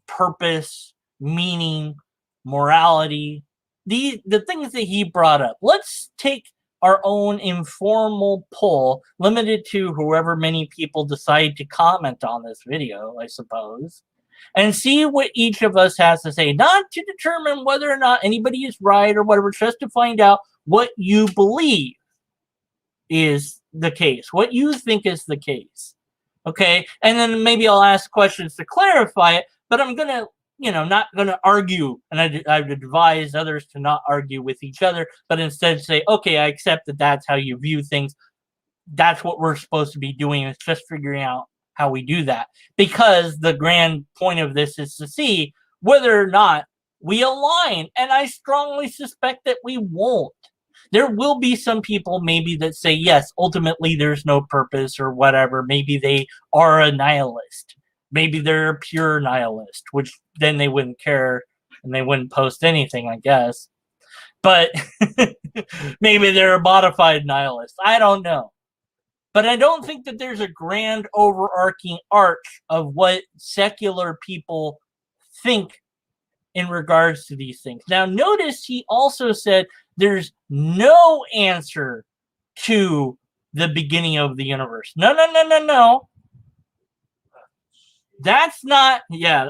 purpose, meaning, morality, the things that he brought up. Let's take our own informal poll, limited to whoever many people decide to comment on this video, I suppose, and see what each of us has to say, not to determine whether or not anybody is right or whatever, just to find out what you believe is the case, what you think is the case. Okay, and then maybe I'll ask questions to clarify it, but I'm going to, not going to argue, and I would advise others to not argue with each other, but instead say, okay, I accept that that's how you view things. That's what we're supposed to be doing, is just figuring out how we do that. Because the grand point of this is to see whether or not we align, and I strongly suspect that we won't. There will be some people maybe that say, yes, ultimately there's no purpose or whatever. Maybe they are a nihilist. Maybe they're a pure nihilist, which then they wouldn't care and they wouldn't post anything, I guess. But maybe they're a modified nihilist. I don't know. But I don't think that there's a grand overarching arch of what secular people think in regards to these things. Now, notice he also said there's no answer to the beginning of the universe. No. That's not,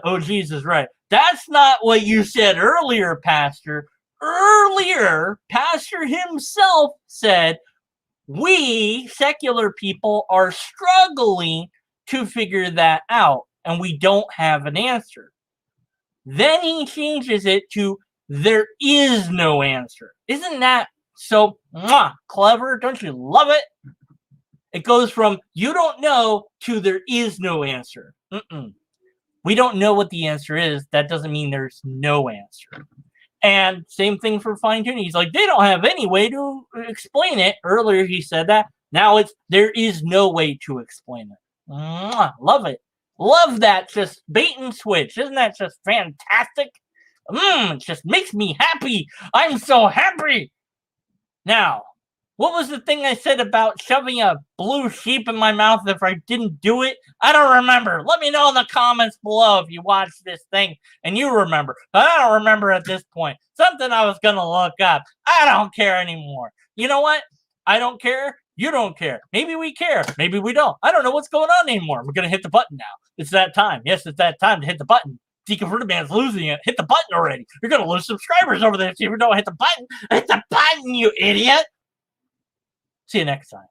oh, Jesus, right. That's not what you said earlier, Pastor. Earlier, Pastor himself said, we, secular people, are struggling to figure that out, and we don't have an answer. Then he changes it to, there is no answer. Isn't that so clever? Don't you love it? It goes from, you don't know, to there is no answer. We don't know what the answer is. That doesn't mean there's no answer. And same thing for fine-tuning. He's like, they don't have any way to explain it. Earlier he said that. Now it's, there is no way to explain it. Love it. Love that. Just bait and switch. Isn't that just fantastic? It just makes me happy. I'm so happy. Now, what was the thing I said about shoving a blue sheep in my mouth if I didn't do it? I don't remember. Let me know in the comments below if you watched this thing and you remember. But I don't remember at this point. Something I was going to look up. I don't care anymore. You know what? I don't care. You don't care. Maybe we care. Maybe we don't. I don't know what's going on anymore. We're going to hit the button now. It's that time. Yes, it's that time to hit the button. Deconverted Man's losing it. Hit the button already. You're going to lose subscribers over there if you don't hit the button. Hit the button, you idiot. See you next time.